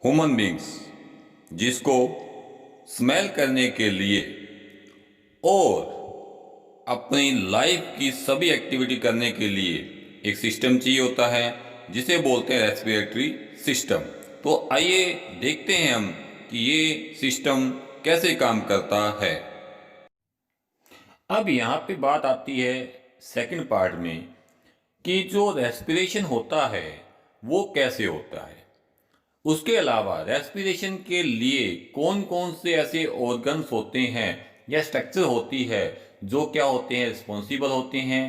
Human beings जिसको smell करने के लिए और अपनी लाइफ की सभी एक्टिविटी करने के लिए एक सिस्टम चाहिए होता है जिसे बोलते हैं रेस्पिरेटरी सिस्टम। तो आइए देखते हैं हम कि ये सिस्टम कैसे काम करता है। अब यहाँ पे बात आती है सेकंड पार्ट में कि जो रेस्पिरेशन होता है वो कैसे होता है। उसके अलावा रेस्पिरेशन के लिए कौन कौन से ऐसे ऑर्गन्स होते हैं या स्ट्रक्चर होती है जो क्या होते हैं रिस्पॉन्सिबल होते हैं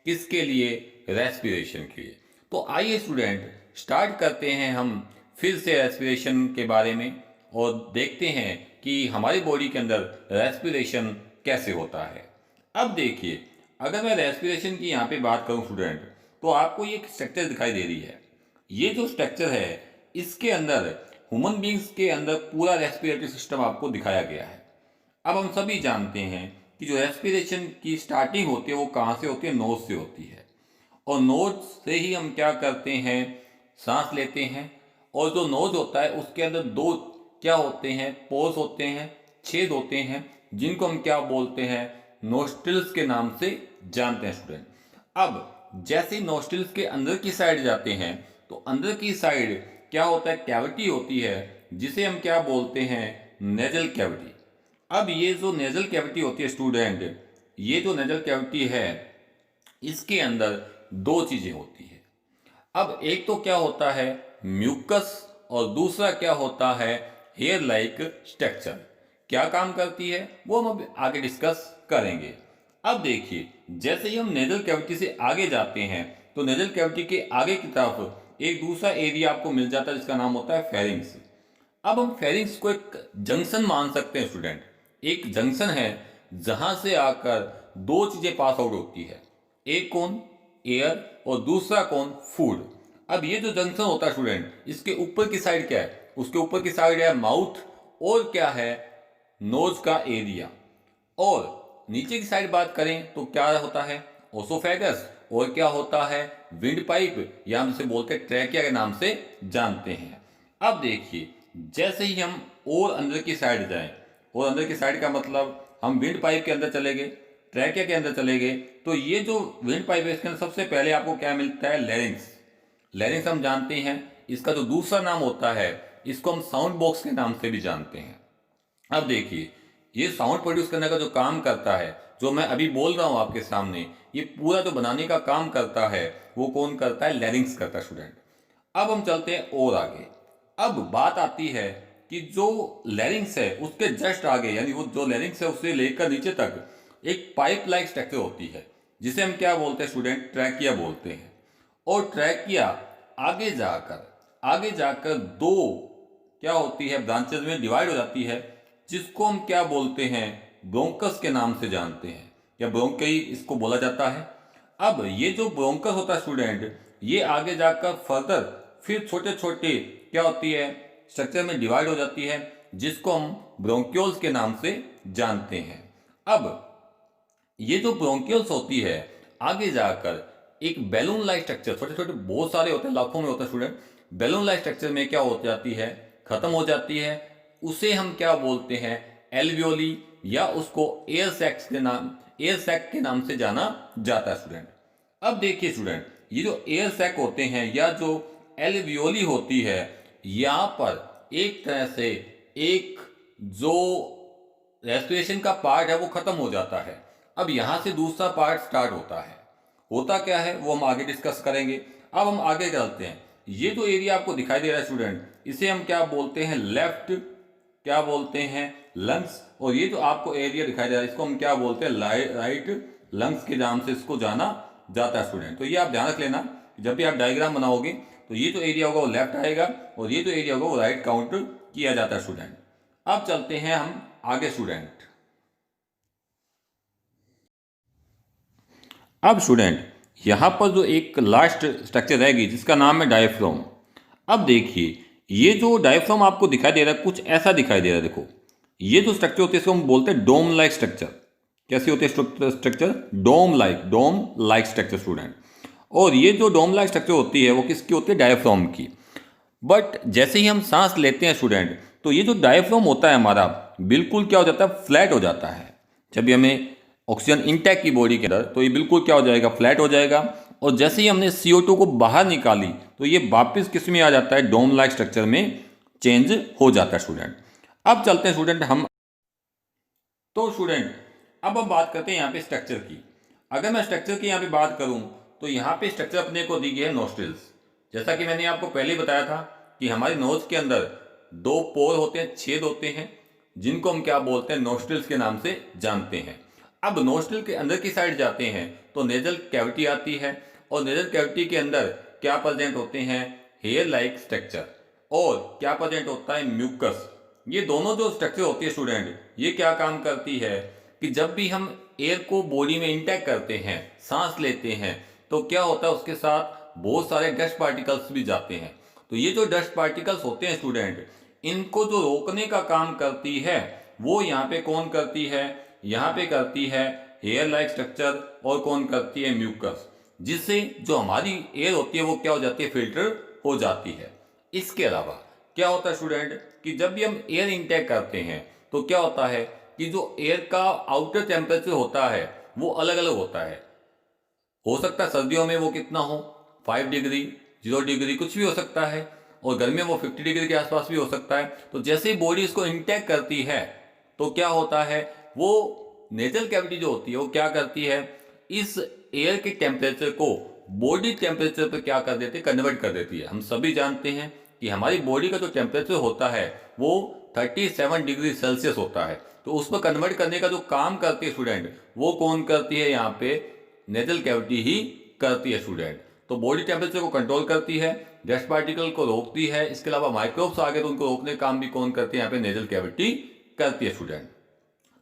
किसके लिए, रेस्पिरेशन के लिए। तो आइए स्टूडेंट स्टार्ट करते हैं हम फिर से रेस्पिरेशन के बारे में और देखते हैं कि हमारी बॉडी के अंदर रेस्पिरेशन कैसे होता है। अब देखिए, अगर मैं रेस्पिरेशन की यहाँ पे बात करूँ स्टूडेंट, तो आपको ये स्ट्रक्चर दिखाई दे रही है। ये जो स्ट्रक्चर है इसके अंदर ह्यूमन बींग्स के अंदर पूरा रेस्पिरेटरी सिस्टम आपको दिखाया गया है। अब हम सभी जानते हैं कि जो रेस्पिरेशन की स्टार्टिंग होती है वो कहाँ से होती है, नोज से होती है। और नोज से ही हम क्या करते हैं, सांस लेते हैं। और जो नोज होता है उसके अंदर दो क्या होते हैं, पोर्स होते हैं, छेद होते हैं, जिनको हम क्या बोलते हैं, नोस्ट्रिल्स के नाम से जानते हैं स्टूडेंट। अब जैसे नोस्ट्रिल्स के अंदर की साइड जाते हैं तो अंदर की साइड क्या होता है, कैविटी होती है जिसे हम क्या बोलते हैं, नेजल कैविटी। अब ये जो नेजल कैविटी होती है स्टूडेंट, ये जो नेजल कैविटी है इसके अंदर दो चीजें होती है। अब एक तो क्या होता है म्यूकस और दूसरा क्या होता है हेयर लाइक स्ट्रक्चर। क्या काम करती है वो हम अब आगे डिस्कस करेंगे। अब देखिए, जैसे ही हम नेजल कैविटी से आगे जाते हैं तो नेजल कैविटी के आगे की तरफ एक दूसरा एरिया आपको मिल जाता है जिसका नाम होता है फेरिंग्स। अब हम फेरिंग्स को एक जंक्शन मान सकते हैं स्टूडेंट। एक जंक्शन है जहां से आकर दो चीजें पास आउट होती है, एक कौन, एयर, और दूसरा कौन, फूड। अब ये जो जंक्शन होता है स्टूडेंट, इसके ऊपर की साइड क्या है, उसके ऊपर की साइड है माउथ और क्या है, नोज का एरिया। और नीचे की साइड बात करें तो क्या होता है, ओसोफेगस, और क्या होता है, विंड पाइप, या हम इसे बोलते हैं ट्रैकिया के नाम से जानते हैं। अब देखिए, जैसे ही हम और अंदर की साइड जाएं, और अंदर की साइड का मतलब हम विंड पाइप के अंदर चले गए, ट्रैकिया के अंदर चले गए, तो ये जो विंड पाइप है इसके अंदर सबसे पहले आपको क्या मिलता है, लैरिंक्स। लैरिंक्स हम जानते हैं, इसका जो दूसरा नाम होता है इसको हम साउंड बॉक्स के नाम से भी जानते हैं। अब देखिए, ये साउंड प्रोड्यूस करने का जो काम करता है, जो मैं अभी बोल रहा हूं आपके सामने, ये पूरा जो बनाने का काम करता है वो कौन करता है, लैरिंक्स करता है स्टूडेंट। अब हम चलते हैं और आगे। अब बात आती है कि जो लैरिंक्स है उसके जस्ट आगे, यानी वो जो लैरिंक्स है उससे लेकर नीचे तक एक पाइप लाइक स्ट्रक्चर होती है जिसे हम क्या बोलते हैं स्टूडेंट, ट्रैकिया बोलते हैं। और ट्रैकिया आगे जाकर दो क्या होती है, ब्रांचेस में डिवाइड हो जाती है, जिसको हम क्या बोलते हैं, ब्रोंकस के नाम से जानते हैं, या ब्रोंकई इसको बोला जाता है। अब ये जो ब्रोंकस होता है स्टूडेंट, ये आगे जाकर फर्दर फिर छोटे छोटे क्या होती है, स्ट्रक्चर में डिवाइड हो जाती है, जिसको हम ब्रोंक्यूल्स के नाम से जानते हैं। अब ये जो ब्रोंक्यूल्स होती है आगे जाकर एक बैलून लाइक स्ट्रक्चर, छोटे छोटे बहुत सारे होते हैं, लाखों में होता है स्टूडेंट, बैलून लाइक स्ट्रक्चर में क्या हो जाती है, खत्म हो जाती है। उसे हम क्या बोलते हैं, एल्वियोली, या उसको एयर सैक के नाम से जाना जाता है स्टूडेंट। अब देखिए स्टूडेंट, ये जो एयर सैक होते हैं या जो एल्वियोली होती है, यहाँ पर एक तरह से एक जो रेस्पिरेशन का पार्ट है वो खत्म हो जाता है। अब यहां से दूसरा पार्ट स्टार्ट होता है। होता क्या है वो हम आगे डिस्कस करेंगे। अब हम आगे चलते हैं। ये जो एरिया आपको दिखाई दे रहा है स्टूडेंट, इसे हम क्या बोलते हैं, लेफ्ट क्या बोलते हैं, लंग्स। और ये जो आपको एरिया दिखाई दे रहा है इसको हम क्या बोलते हैं, राइट लंग्स के नाम से इसको जाना जाता है स्टूडेंट। तो ये आप ध्यान रख लेना, जब भी आप डायग्राम बनाओगे तो ये जो एरिया होगा वो लेफ्ट आएगा और ये जो एरिया होगा वो राइट काउंट किया जाता है स्टूडेंट। अब चलते हैं हम आगे स्टूडेंट। अब स्टूडेंट यहां पर जो एक लास्ट स्ट्रक्चर रहेगी जिसका नाम है डायफ्राम। अब देखिए, ये जो डायफ्राम आपको दिखाई दे रहा है कुछ ऐसा दिखाई दे रहा है। देखो, ये जो स्ट्रक्चर होती है इसको हम बोलते हैं डोम लाइक स्ट्रक्चर। कैसी होती है स्ट्रक्चर, डोम लाइक स्ट्रक्चर स्टूडेंट। और ये जो डोम लाइक स्ट्रक्चर होती है वो किसकी होती है, डायफ्राम की। बट जैसे ही हम सांस लेते हैं स्टूडेंट, तो ये जो डायफ्राम होता है हमारा, बिल्कुल क्या हो जाता है, फ्लैट हो जाता है। जब भी हमें ऑक्सीजन इनटेक की बॉडी के अंदर, तो ये बिल्कुल क्या हो जाएगा, फ्लैट हो जाएगा। और जैसे ही हमने CO2 को बाहर निकाली, तो ये वापस किस में आ जाता है, डोम लाइक स्ट्रक्चर में चेंज हो जाता है स्टूडेंट। अब चलते हैं स्टूडेंट हम, तो स्टूडेंट अब हम बात करते हैं यहाँ पे स्ट्रक्चर की। अगर मैं स्ट्रक्चर की यहाँ पे बात करूँ, तो यहाँ पे स्ट्रक्चर अपने को दी गई है नोस्ट्रिल्स। जैसा कि मैंने आपको पहले बताया था कि हमारी नोज के अंदर दो पोर होते हैं, छेद होते हैं, जिनको हम क्या बोलते हैं, नोस्ट्रिल्स के नाम से जानते हैं। अब नोस्ट्रिल के अंदर की साइड जाते हैं तो नेजल कैविटी आती है, और नेजल कैविटी के अंदर क्या प्रेजेंट होते हैं, हेयर लाइक स्ट्रक्चर, और क्या प्रेजेंट होता है, म्यूकस। ये दोनों जो स्ट्रक्चर होती है स्टूडेंट, ये क्या काम करती है कि जब भी हम एयर को बॉडी में इंटेक करते हैं, सांस लेते हैं, तो क्या होता है, उसके साथ बहुत सारे डस्ट पार्टिकल्स भी जाते हैं। तो ये जो डस्ट पार्टिकल्स होते हैं स्टूडेंट, इनको जो रोकने का काम करती है, वो यहाँ पे कौन करती है, यहाँ पे करती है हेयर लाइक स्ट्रक्चर, और कौन करती है, म्यूकस। जिससे जो हमारी एयर होती है वो क्या हो जाती है, फिल्टर हो जाती है। इसके अलावा क्या होता है स्टूडेंट कि जब भी हम एयर इंटेक करते हैं, तो क्या होता है कि जो एयर का आउटर टेम्परेचर होता है वो अलग अलग होता है। हो सकता है सर्दियों में वो कितना हो, 5 डिग्री, 0 डिग्री, कुछ भी हो सकता है, और गर्मियों में वो 50 डिग्री के आसपास भी हो सकता है। तो जैसे ही बॉडी इसको इंटेक करती है, तो क्या होता है, वो नेजल कैविटी जो होती है वो क्या करती है, इस एयर के टेम्परेचर को बॉडी टेम्परेचर पर क्या कर देती है, कन्वर्ट कर देती है। हम सभी जानते हैं कि हमारी बॉडी का जो टेम्परेचर होता है वो 37 डिग्री सेल्सियस होता है। तो उस पर कन्वर्ट करने का जो काम करती है स्टूडेंट, वो कौन करती है, यहाँ पे नेजल कैविटी ही करती है स्टूडेंट। तो बॉडी टेम्परेचर को कंट्रोल करती है, डस्ट पार्टिकल को रोकती है, इसके अलावा माइक्रोब्स आ गए तो उनको रोकने का काम भी कौन करती है, यहाँ पे नेजल कैविटी करती है स्टूडेंट।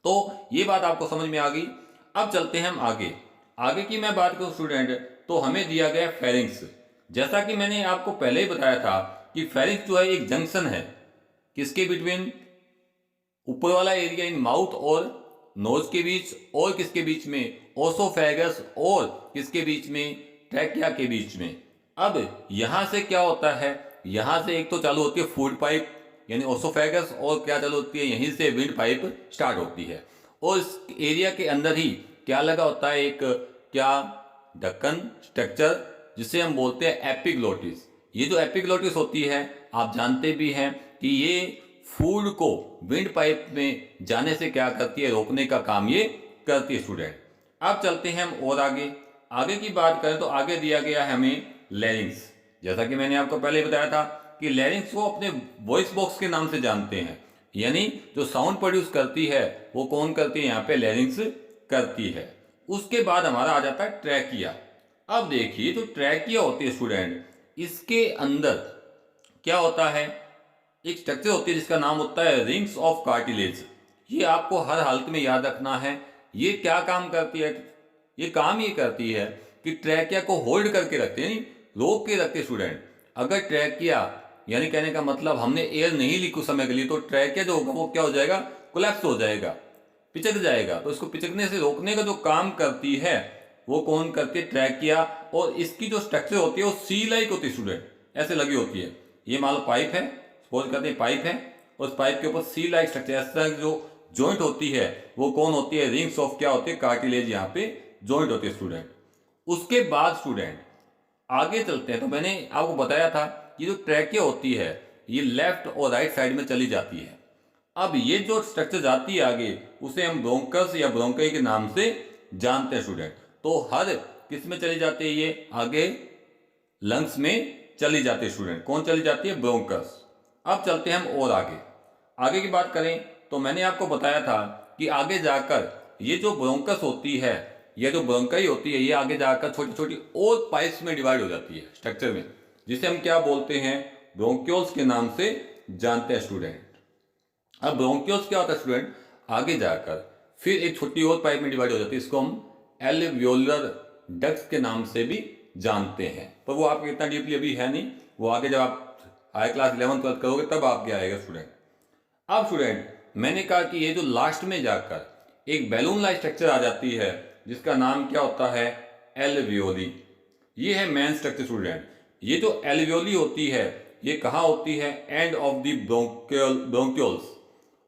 तो ये बात आपको समझ में आ गई। अब चलते हैं हम आगे। आगे की मैं बात करूं स्टूडेंट, तो हमें दिया गया फेरिंक्स। जैसा कि मैंने आपको पहले ही बताया था कि फेरिंक्स जो है एक जंक्शन है, किसके बिटवीन, ऊपर वाला एरिया इन माउथ और नोज के बीच, और किसके बीच में, ओसोफेगस और किसके बीच में, ट्रैकिया के बीच में। अब यहां से क्या होता है, यहां से एक तो चालू होती है फूड पाइप यानी ओसोफेगस, और क्या चालू होती है, यहीं से विंड पाइप स्टार्ट होती है। और इस एरिया के अंदर ही क्या लगा होता है, एक क्या, ढक्कन स्ट्रक्चर, जिसे हम बोलते हैं एपिग्लोटिस। ये जो एपिग्लोटिस होती है, आप जानते भी हैं कि ये फूड को विंड पाइप में जाने से क्या करती है, रोकने का काम ये करती है स्टूडेंट। अब चलते हैं हम और आगे। आगे की बात करें तो आगे दिया गया है हमें लैरिंक्स। जैसा कि मैंने आपको पहले बताया था कि लैरिंक्स को अपने वॉइस बॉक्स के नाम से जानते हैं, यानी जो साउंड प्रोड्यूस करती है वो कौन करती है, यहाँ पे लैरिंक्स करती है। उसके बाद हमारा आ जाता है ट्रैकिया। अब देखिए, जो ट्रैकिया होती है स्टूडेंट, इसके अंदर क्या होता है, एक स्ट्रक्चर होती है जिसका नाम होता है रिंग्स ऑफ कार्टिलेज। ये आपको हर हालत में याद रखना है। ये क्या काम करती है, ये काम ये करती है कि ट्रैकिया को होल्ड करके रखते हैं, यानी रोक के रखते स्टूडेंट। अगर ट्रैकिया, यानी कहने का मतलब हमने एयर नहीं ली कुछ समय के लिए, तो ट्रैकिया जो होगा वो क्या हो जाएगा, कोलैप्स हो जाएगा, पिचक जाएगा। तो इसको पिचकने से रोकने का जो काम करती है वो कौन करती है, ट्रैकिया। और इसकी जो स्ट्रक्चर होती है वो सी लाइक होती है स्टूडेंट, ऐसे लगी होती है। ये मान लो पाइप है, सपोज करते हैं पाइप है, और उस पाइप के ऊपर सी लाइक स्ट्रक्चर, इस तरह की जो जॉइंट होती है वो कौन होती है, रिंग्स ऑफ क्या होती है, कार्टिलेज, यहाँ पे जॉइंट होती है स्टूडेंट। उसके बाद स्टूडेंट आगे चलते हैं। तो मैंने आपको बताया था कि जो ट्रैकिया होती है ये लेफ्ट और राइट साइड में चली जाती है। अब ये जो स्ट्रक्चर जाती है आगे, उसे हम ब्रोंकस या ब्रोंकाई के नाम से जानते हैं स्टूडेंट। तो हर किस में चली जाती है, ये आगे लंग्स में चली जाती है स्टूडेंट। कौन चली जाती है, ब्रोंकस। अब चलते हैं हम और आगे। आगे की बात करें तो मैंने आपको बताया था कि आगे जाकर ये जो ब्रोंकस होती है, ये जो ब्रोंकाई होती है, ये आगे जाकर छोटी छोटी और पाइप्स में डिवाइड हो जाती है स्ट्रक्चर में, जिसे हम क्या बोलते हैं, ब्रोंक्यूल्स के नाम से जानते हैं स्टूडेंट। अब ब्रोंक्यूल्स क्या होता है स्टूडेंट, आगे जाकर फिर एक छोटी और पाइप में डिवाइड हो जाती है, इसको हम एल्वियोलर डक्ट्स के नाम से भी जानते हैं। पर वो आपको इतना डीपली अभी है नहीं, वो आगे जब आप हाई क्लास 11th-12th करोगे तब आपके आएगा स्टूडेंट। अब स्टूडेंट मैंने कहा कि ये जो लास्ट में जाकर एक बैलून लाइक स्ट्रक्चर आ जाती है, जिसका नाम क्या होता है, एल्वियोली। ये है मेन स्ट्रक्चर स्टूडेंट। ये जो एल्वियोली होती है ये कहाँ होती है, एंड ऑफ द ब्रोंक्यूल्स,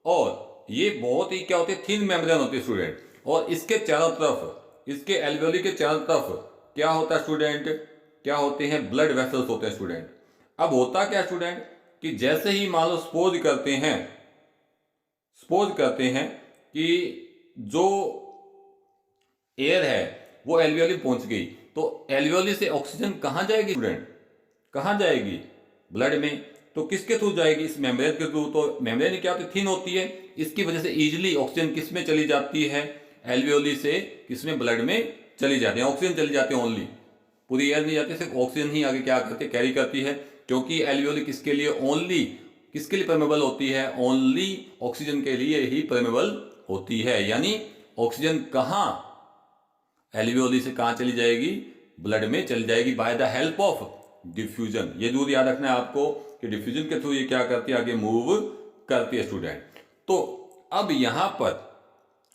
और ये बहुत ही क्या होती है, थिन मेम्ब्रेन होती है स्टूडेंट, और इसके चारों तरफ, इसके एल्वेओली के चारों तरफ क्या होता है स्टूडेंट, क्या होते हैं, ब्लड वेसल्स होते हैं स्टूडेंट। अब होता क्या स्टूडेंट कि जैसे ही मान लो सपोज करते हैं कि जो एयर है वो एल्वेओली पहुंच गई, तो एल्वेओली से ऑक्सीजन कहाँ जाएगी स्टूडेंट, कहाँ जाएगी, ब्लड में। तो किसके थ्रू जाएगी, इस मेम्ब्रेन के थ्रू। तो मेम्ब्रेन क्या होती है, थिन होती है, इसकी वजह से इजीली ऑक्सीजन किस में चली जाती है, एल्वेओली से किसमें, ब्लड में चली जाती है, ऑक्सीजन चली जाती है ओनली, पूरी एयर नहीं जाती, सिर्फ ऑक्सीजन ही आगे क्या करती है, कैरी करती है, क्योंकि एल्वेओली किसके लिए, ओनली किसके लिए परमेबल होती है, ओनली ऑक्सीजन के लिए ही परमेबल होती है। यानी ऑक्सीजन कहाँ, एल्वेओली से कहाँ चली जाएगी, ब्लड में चली जाएगी by the help of diffusion. ये जरूर याद रखना है आपको कि डिफ्यूजन के थ्रू ये क्या करती है, आगे मूव करती है स्टूडेंट। तो अब यहां पर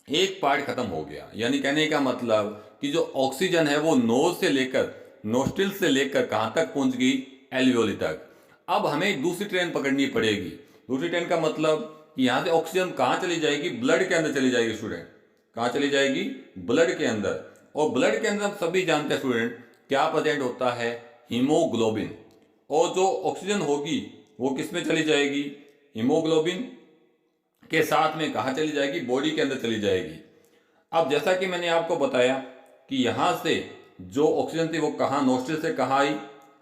एक पार्ट खत्म हो गया, यानी कहने का मतलब कि जो ऑक्सीजन है वो नोज से लेकर, नोस्ट्रिल से लेकर कहां तक पहुंच गई, एल्वेओली तक। अब हमें दूसरी ट्रेन पकड़नी पड़ेगी। दूसरी ट्रेन का मतलब कि यहां से ऑक्सीजन कहां चली जाएगी, ब्लड के अंदर चली जाएगी स्टूडेंट, कहां चली जाएगी, ब्लड के अंदर। और ब्लड के अंदर हम सभी जानते हैं स्टूडेंट क्या प्रेजेंट होता है, हीमोग्लोबिन। और जो ऑक्सीजन होगी वो किस में चली जाएगी, हीमोग्लोबिन के साथ में कहाँ चली जाएगी, बॉडी के अंदर चली जाएगी। अब जैसा कि मैंने आपको बताया कि यहाँ से जो ऑक्सीजन थी वो कहाँ, नोस्ट्रिल से कहाँ आई,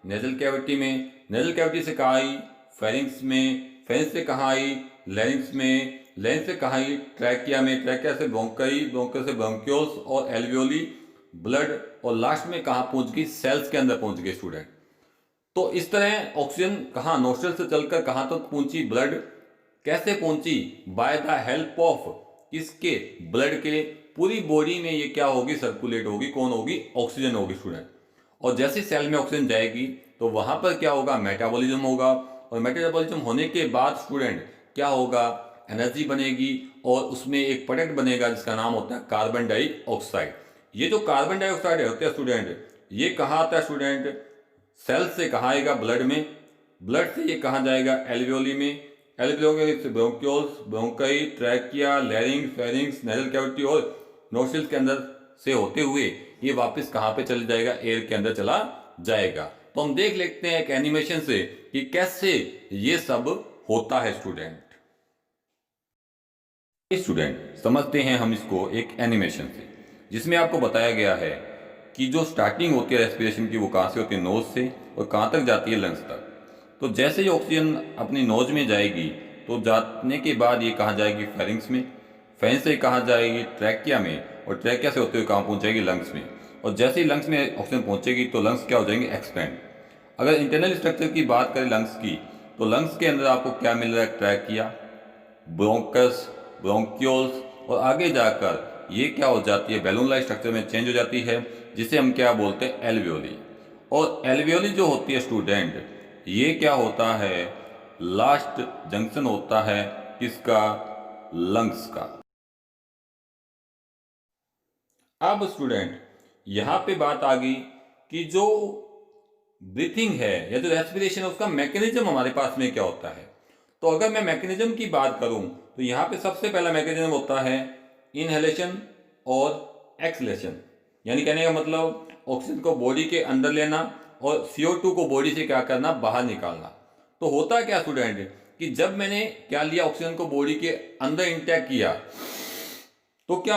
नेजल कैविटी में, नेजल कैविटी से कहाँ आई, फेरिंक्स में, फेरिंक्स से कहाँ आई, लैरिंक्स में, लैरिंक्स से कहाँ आई, ट्रैकिया में, ट्रैकिया से ब्रोंकाई, ब्रोंका से ब्रोंक्यूल्स और एल्वेओली, ब्लड, और लास्ट में कहाँ पहुंच गई, सेल्स के अंदर पहुंच गई स्टूडेंट। तो इस तरह ऑक्सीजन कहाँ, नोस्ट्रिल से चलकर कहाँ तक पहुंची, ब्लड कैसे पहुंची, बाय द हेल्प ऑफ इसके, ब्लड के, पूरी बॉडी में ये क्या होगी, सर्कुलेट होगी, कौन होगी, ऑक्सीजन होगी स्टूडेंट। और जैसे सेल में ऑक्सीजन जाएगी तो वहां पर क्या होगा, मेटाबॉलिज्म होगा, और मेटाबॉलिज्म होने के बाद स्टूडेंट क्या होगा, एनर्जी बनेगी, और उसमें एक प्रोडक्ट बनेगा जिसका नाम होता है कार्बन डाइऑक्साइड। ये जो कार्बन डाइऑक्साइड होते हैं स्टूडेंट, ये कहाँ आता है स्टूडेंट, सेल से कहाँ आएगा, ब्लड में, ब्लड से ये कहाँ जाएगा, एल्वेओली में, एल्वेओली से bronchioles, bronchi, trachea, larynx, pharynx, nasal cavity और नोस्ट्रिल्स के अंदर से होते हुए ये वापस कहाँ पे चल जाएगा, एयर के अंदर चला जाएगा। तो हम देख लेते हैं एक एनिमेशन से कि कैसे ये सब होता है स्टूडेंट। समझते हैं हम इसको एक एनिमेशन से, जिसमें आपको बताया गया है कि जो स्टार्टिंग होती है रेस्पिरेशन की वो कहाँ से होती है, नोज से, और कहाँ तक जाती है, लंग्स तक। तो जैसे ही ऑक्सीजन अपनी नोज में जाएगी तो जाने के बाद ये कहाँ जाएगी, फेरिंग्स में, फेरिंग्स से कहाँ जाएगी, ट्रैकिया में, और ट्रैकिया से होते हुए कहाँ पहुँचेगी, लंग्स में। और जैसे ही लंग्स में ऑक्सीजन पहुँचेगी तो लंग्स क्या हो जाएंगे, एक्सपेंड। अगर इंटरनल स्ट्रक्चर की बात करें लंग्स की, तो लंग्स के अंदर आपको क्या मिल रहा है, ट्रैकिया, ब्रोंकस, ब्रोंक्यूल्स, और आगे जाकर ये क्या हो जाती है, बैलून लाइक स्ट्रक्चर में चेंज हो जाती है, जिसे हम क्या बोलते हैं, एल्वेओली। और एल्वेओली जो होती है स्टूडेंट, ये क्या होता है, लास्ट जंक्शन होता है किसका, लंग्स का। अब स्टूडेंट यहां पे बात आ गई कि जो ब्रीथिंग है या जो रेस्पिरेशन है उसका मैकेनिज्म हमारे पास में क्या होता है। तो अगर मैं मैकेनिज्म की बात करूं तो यहाँ पे सबसे पहला मैकेनिज्म होता है इनहेलेशन और एक्सलेशन। यानी कहने का मतलब ऑक्सीजन को बॉडी के अंदर लेना और CO2 को बॉडी से क्या करना, बाहर निकालना। तो होता क्या स्टूडेंट कि जब मैंने क्या लिया, ऑक्सीजन को बॉडी के अंदर इंटेक किया, तो क्या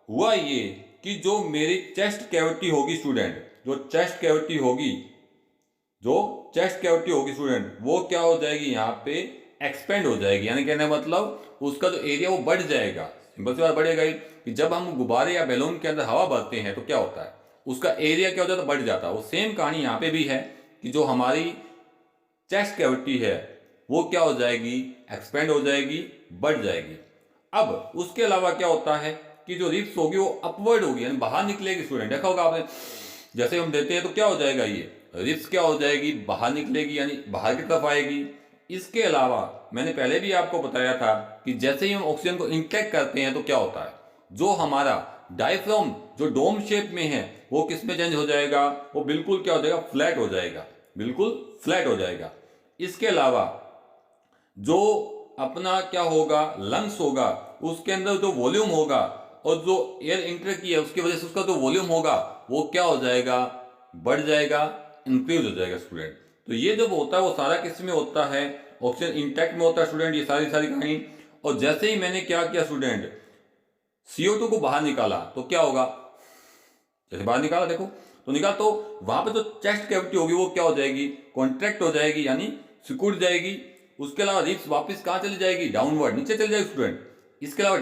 हुआ ये कि जो मेरी चेस्ट कैविटी होगी स्टूडेंट, जो चेस्ट कैविटी होगी स्टूडेंट, वो क्या हो जाएगी, यहाँ पे एक्सपेंड हो जाएगी। यानी कहने का मतलब उसका जो एरिया वो बढ़ जाएगा। सिंपल सी बात बढ़ेगा ही कि जब हम गुब्बारे या बैलून के अंदर हवा भरते हैं तो क्या होता है, उसका एरिया क्या हो जाता है, बढ़ जाता है। वो सेम कहानी यहाँ पे भी है कि जो हमारी चेस्ट कैविटी है वो क्या हो जाएगी, एक्सपेंड हो जाएगी, बढ़ जाएगी। अब उसके अलावा क्या होता है कि जो रिप्स होगी वो अपवर्ड होगी, यानी बाहर निकलेगी। स्टूडेंट देखा होगा आपने, जैसे हम देते हैं तो क्या हो जाएगा, ये रिप्स क्या हो जाएगी, बाहर निकलेगी, यानी बाहर की तरफ आएगी। इसके अलावा मैंने पहले भी आपको बताया था कि जैसे ही हम ऑक्सीजन को इंटेक करते हैं तो क्या होता है, जो हमारा डायफ्राम जो डोम शेप में है वो किस में चेंज हो जाएगा, वो बिल्कुल क्या हो जाएगा, फ्लैट हो जाएगा, बिल्कुल फ्लैट हो जाएगा। इसके अलावा जो अपना क्या होगा, लंग्स होगा, उसके अंदर जो वॉल्यूम होगा और जो एयर इंटर की है उसकी वजह से उसका जो वॉल्यूम होगा वो क्या हो जाएगा, बढ़ जाएगा, इंक्रीज हो जाएगा स्टूडेंट। तो ये जब होता है वो सारा किस में होता है, ऑक्सीजन इंटैक्ट में होता है स्टूडेंट, ये सारी सारी कहानी। और जैसे ही मैंने क्या किया स्टूडेंट, CO2 को बाहर निकाला तो क्या होगा, जैसे बाहर निकाला देखो तो निकाल, तो वहां पे जो चेस्ट कैविटी होगी वो क्या हो जाएगी, कॉन्ट्रैक्ट हो जाएगी, यानी सिकुड़ जाएगी। उसके अलावा रिब्स वापस कहाँ चली जाएगी, डाउनवर्ड, नीचे चली जाएगी स्टूडेंट। इसके अलावा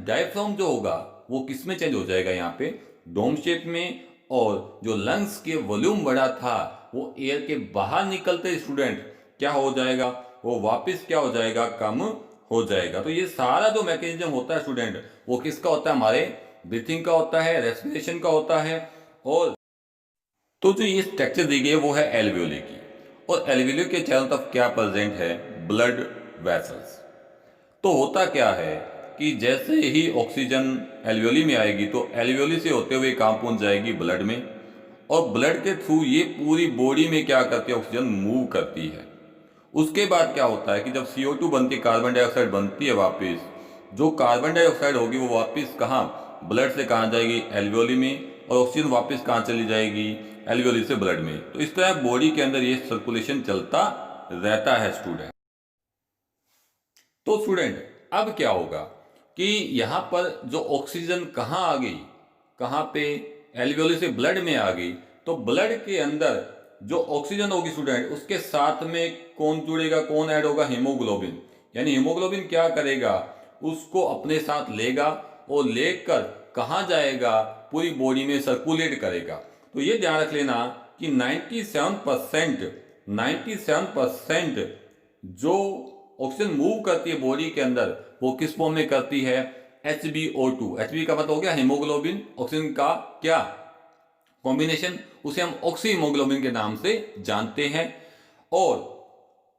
डायफ्राम जो होगा वो किस में चेंज हो जाएगा, यहाँ पे डोम शेप में। और जो लंग्स के वॉल्यूम बढ़ा था वो एयर के बाहर निकलते स्टूडेंट क्या हो जाएगा, वो वापस क्या हो जाएगा, कम हो जाएगा। तो ये सारा जो मैकेनिज्म होता है स्टूडेंट वो किसका होता है, हमारे ब्रीथिंग का होता है, रेस्पिरेशन का होता है। और तो जो ये स्ट्रक्चर दी गई है वो है एल्वियोली की, और एल्वियोली के चारों तरफ क्या प्रेजेंट है, ब्लड वेसल्स। तो होता क्या है कि जैसे ही ऑक्सीजन एल्वियोली में आएगी तो एल्वियोली से होते हुए कहाँ पहुंच जाएगी, ब्लड में, और ब्लड के थ्रू ये पूरी बॉडी में क्या करती है, ऑक्सीजन मूव करती है। उसके बाद क्या होता है कि जब CO2 बनती, कार्बन डाइऑक्साइड बनती है वापस, जो कार्बन डाइऑक्साइड होगी वो वापस कहाँ, ब्लड से कहाँ जाएगी, एल्वियोली में, और ऑक्सीजन वापस कहाँ चली जाएगी, एल्वियोली से ब्लड में। तो इस तरह बॉडी के अंदर ये सर्कुलेशन चलता रहता है स्टूडेंट। तो स्टूडेंट अब क्या होगा कि यहाँ पर जो ऑक्सीजन कहाँ आ गई, कहाँ पे, एल्वियोली से ब्लड में आ गई। तो ब्लड के अंदर जो ऑक्सीजन होगी स्टूडेंट उसके साथ में कौन जुड़ेगा, कौन ऐड होगा, हीमोग्लोबिन। यानी हीमोग्लोबिन क्या करेगा, उसको अपने साथ लेगा और लेकर कहाँ जाएगा, पूरी बॉडी में सर्कुलेट करेगा। तो ये ध्यान रख लेना कि 97% जो ऑक्सीजन मूव करती है बॉडी के अंदर वो किस फॉर्म में करती है, HbO2। Hb का मतलब हो गया हीमोग्लोबिन ऑक्सीजन का क्या कॉम्बिनेशन, उसे हम ऑक्सी हीमोग्लोबिन के नाम से जानते हैं। और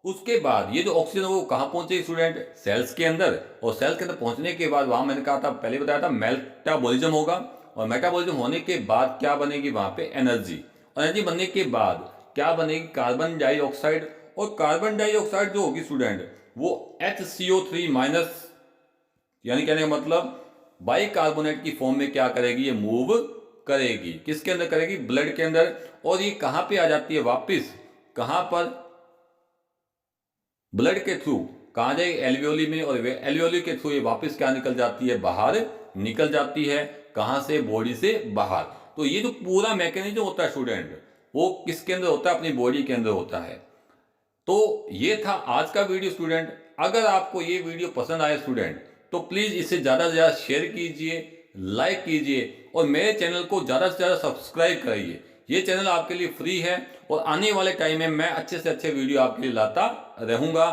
उसके बाद ये जो ऑक्सीजन वो कहाँ पहुंचे स्टूडेंट, सेल्स के अंदर। और सेल्स के अंदर पहुंचने के बाद वहां मैंने कहा था, पहले बताया था, मेटाबॉलिज्म होगा। और मेटाबॉलिज्म होने के बाद क्या बनेगी, वहां पे एनर्जी। और एनर्जी बनने के बाद क्या बनेगी, कार्बन डाइऑक्साइड। और कार्बन डाइऑक्साइड जो होगी स्टूडेंट वो HCO3 माइनस, यानी कहने का मतलब बाइकार्बोनेट की फॉर्म में क्या करेगी, ये मूव करेगी। किसके अंदर करेगी, ब्लड के अंदर। और ये कहां पे आ जाती है वापस, कहां पर, ब्लड के थ्रू कहां जाएगी, एल्वियोली में। और एल्वियोली के थ्रू ये वापस क्या निकल जाती है, बाहर निकल जाती है। कहां से, बॉडी से बाहर। तो ये जो पूरा मैकेनिज्म होता है स्टूडेंट वो किसके अंदर होता है, अपनी बॉडी के अंदर होता है। तो ये था आज का वीडियो स्टूडेंट। अगर आपको ये वीडियो पसंद आए स्टूडेंट तो प्लीज इसे ज्यादा से ज्यादा शेयर कीजिए, लाइक कीजिए, और मेरे चैनल को ज्यादा से ज्यादा सब्सक्राइब कराइए। ये चैनल आपके लिए फ्री है और आने वाले टाइम में मैं अच्छे से अच्छे वीडियो आपके लिए लाता रहूंगा।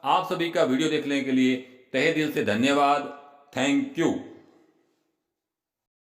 आप सभी का वीडियो देखने के लिए तहे दिल से धन्यवाद। Thank you.